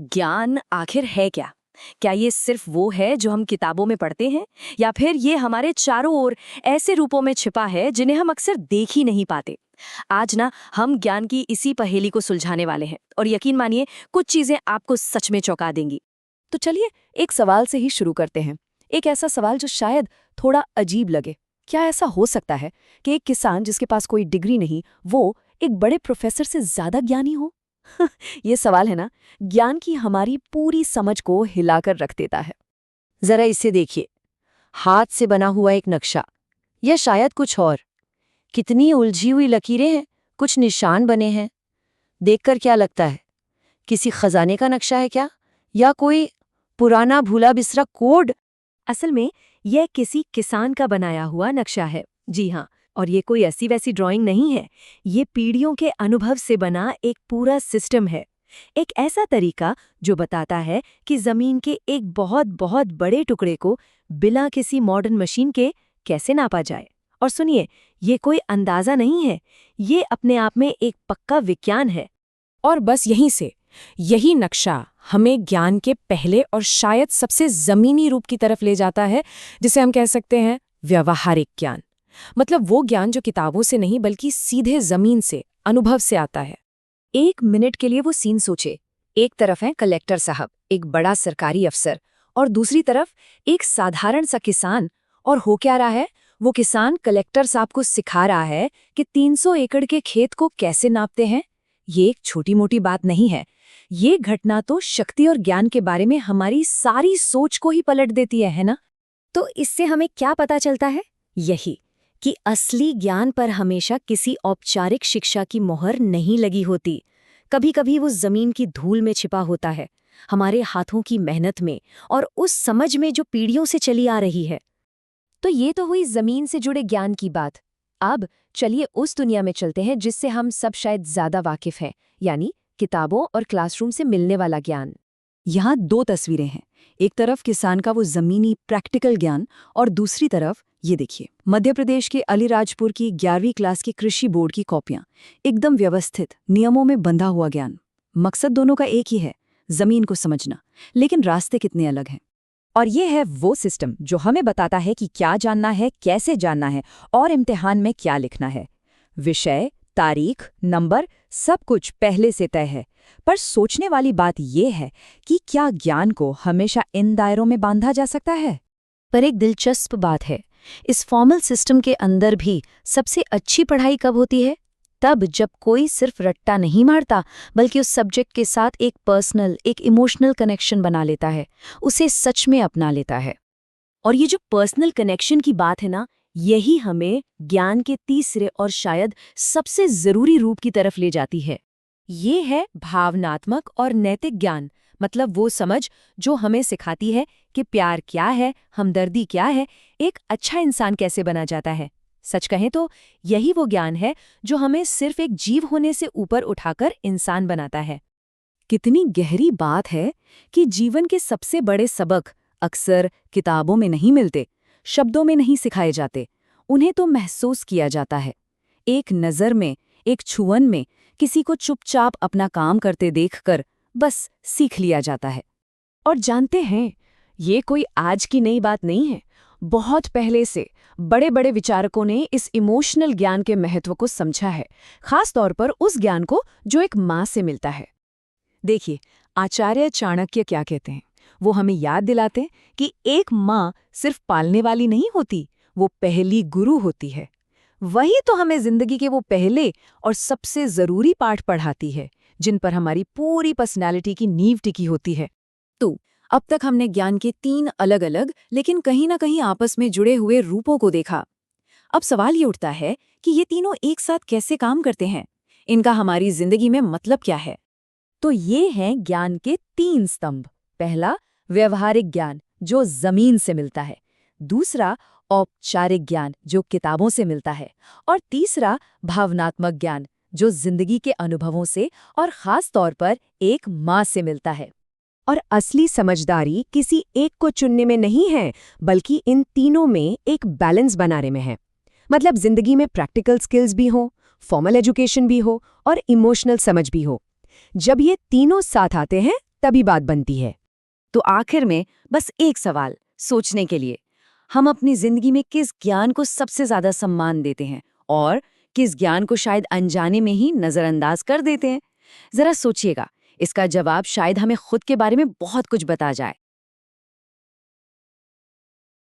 ज्ञान आखिर है क्या? क्या ये सिर्फ वो है जो हम किताबों में पढ़ते हैं, या फिर ये हमारे चारों ओर ऐसे रूपों में छिपा है जिन्हें हम अक्सर देख ही नहीं पाते? आज ना हम ज्ञान की इसी पहेली को सुलझाने वाले हैं, और यकीन मानिए कुछ चीजें आपको सच में चौंका देंगी। तो चलिए एक सवाल से ही शुरू करते हैं। एक ऐसा सवाल जो शायद थोड़ा अजीब लगे। क्या ऐसा हो सकता है कि एक किसान जिसके पास कोई डिग्री नहीं, वो एक बड़े प्रोफेसर से ज्यादा ज्ञानी हो? ये सवाल है ना, ज्ञान की हमारी पूरी समझ को हिलाकर रख देता है। जरा इसे देखिए, हाथ से बना हुआ एक नक्शा, या शायद कुछ और। कितनी उलझी हुई लकीरें हैं, कुछ निशान बने हैं। देखकर क्या लगता है? किसी खजाने का नक्शा है क्या, या कोई पुराना भूला बिसरा कोड? असल में यह किसी किसान का बनाया हुआ नक्शा है। जी हाँ, और ये कोई ऐसी वैसी ड्राइंग नहीं है। ये पीढ़ियों के अनुभव से बना एक पूरा सिस्टम है। एक ऐसा तरीका जो बताता है कि जमीन के एक बहुत बहुत बड़े टुकड़े को बिना किसी मॉडर्न मशीन के कैसे नापा जाए। और सुनिए, ये कोई अंदाजा नहीं है, ये अपने आप में एक पक्का विज्ञान है। और बस यही नक्शा हमें ज्ञान के पहले और शायद सबसे जमीनी रूप की तरफ ले जाता है, जिसे हम कह सकते हैं व्यावहारिक ज्ञान। मतलब वो ज्ञान जो किताबों से नहीं बल्कि सीधे जमीन से, अनुभव से आता है। एक मिनट के लिए वो सीन सोचे। एक तरफ है कलेक्टर साहब, एक बड़ा सरकारी अफसर, और दूसरी तरफ एक साधारण सा किसान। और हो क्या रहा है? वो किसान कलेक्टर साहब को सिखा रहा है कि 300 एकड़ के खेत को कैसे नापते हैं। ये एक छोटी मोटी बात नहीं है। ये घटना तो शक्ति और ज्ञान के बारे में हमारी सारी सोच को ही पलट देती है ना? तो इससे हमें क्या पता चलता है? यही कि असली ज्ञान पर हमेशा किसी औपचारिक शिक्षा की मोहर नहीं लगी होती। कभी कभी वो जमीन की धूल में छिपा होता है, हमारे हाथों की मेहनत में और उस समझ में जो पीढ़ियों से चली आ रही है। तो ये तो हुई जमीन से जुड़े ज्ञान की बात। अब चलिए उस दुनिया में चलते हैं जिससे हम सब शायद ज्यादा वाकिफ हैं, यानी किताबों और क्लासरूम से मिलने वाला ज्ञान। यहाँ दो तस्वीरें हैं। एक तरफ किसान का वो जमीनी प्रैक्टिकल ज्ञान, और दूसरी तरफ ये देखिए, मध्य प्रदेश के अलीराजपुर की 11वीं क्लास की कृषि बोर्ड की कॉपियां। एकदम व्यवस्थित, नियमों में बंधा हुआ ज्ञान। मकसद दोनों का एक ही है, जमीन को समझना, लेकिन रास्ते कितने अलग हैं। और ये है वो सिस्टम जो हमें बताता है कि क्या जानना है, कैसे जानना है, और इम्तिहान में क्या लिखना है। विषय, तारीख, नंबर, सब कुछ पहले से तय है। पर सोचने वाली बात यह है कि क्या ज्ञान को हमेशा इन दायरों में बांधा जा सकता है? पर एक दिलचस्प बात है, इस फॉर्मल सिस्टम के अंदर भी सबसे अच्छी पढ़ाई कब होती है? तब जब कोई सिर्फ रट्टा नहीं मारता, बल्कि उस सब्जेक्ट के साथ एक पर्सनल, एक इमोशनल कनेक्शन बना लेता है, उसे सच में अपना लेता है। और ये जो पर्सनल कनेक्शन की बात है ना, यही हमें ज्ञान के तीसरे और शायद सबसे जरूरी रूप की तरफ ले जाती है। ये है भावनात्मक और नैतिक ज्ञान। मतलब वो समझ जो हमें सिखाती है कि प्यार क्या है, हमदर्दी क्या है, एक अच्छा इंसान कैसे बना जाता है। सच कहें तो यही वो ज्ञान है जो हमें सिर्फ एक जीव होने से ऊपर उठाकर इंसान बनाता है। कितनी गहरी बात है कि जीवन के सबसे बड़े सबक अक्सर किताबों में नहीं मिलते, शब्दों में नहीं सिखाए जाते, उन्हें तो महसूस किया जाता है। एक नज़र में, एक छुअन में, किसी को चुपचाप अपना काम करते देखकर बस सीख लिया जाता है। और जानते हैं, ये कोई आज की नई बात नहीं है। बहुत पहले से बड़े बड़े विचारकों ने इस इमोशनल ज्ञान के महत्व को समझा है, खास तौर पर उस ज्ञान को जो एक माँ से मिलता है। देखिए, आचार्य चाणक्य क्या कहते हैं? वो हमें याद दिलाते हैं कि एक माँ सिर्फ पालने वाली नहीं होती, वो पहली गुरु होती है। वही तो हमें जिंदगी के वो पहले और सबसे जरूरी पाठ पढ़ाती है, जिन पर हमारी पूरी पर्सनैलिटी की नींव टिकी होती है। तो अब तक हमने ज्ञान के 3 अलग अलग लेकिन कहीं ना कहीं आपस में जुड़े हुए रूपों को देखा। अब सवाल ये उठता है कि ये तीनों एक साथ कैसे काम करते हैं? इनका हमारी जिंदगी में मतलब क्या है? तो ये हैं ज्ञान के 3 स्तंभ। पहला, व्यवहारिक ज्ञान जो जमीन से मिलता है। दूसरा, औपचारिक ज्ञान जो किताबों से मिलता है। और तीसरा, भावनात्मक ज्ञान जो जिंदगी के अनुभवों से और खास तौर पर एक माँ से मिलता है। और असली समझदारी किसी एक को चुनने में नहीं है, बल्कि इन तीनों में एक बैलेंस बनाने में है। मतलब जिंदगी में प्रैक्टिकल स्किल्स भी हो, फॉर्मल एजुकेशन भी हो और इमोशनल समझ भी हो। जब ये तीनों साथ आते हैं तभी बात बनती है। तो आखिर में बस एक सवाल सोचने के लिए, हम अपनी जिंदगी में किस ज्ञान को सबसे ज्यादा सम्मान देते हैं और किस ज्ञान को शायद अनजाने में ही नजरअंदाज कर देते हैं? जरा सोचिएगा, इसका जवाब शायद हमें खुद के बारे में बहुत कुछ बता जाए।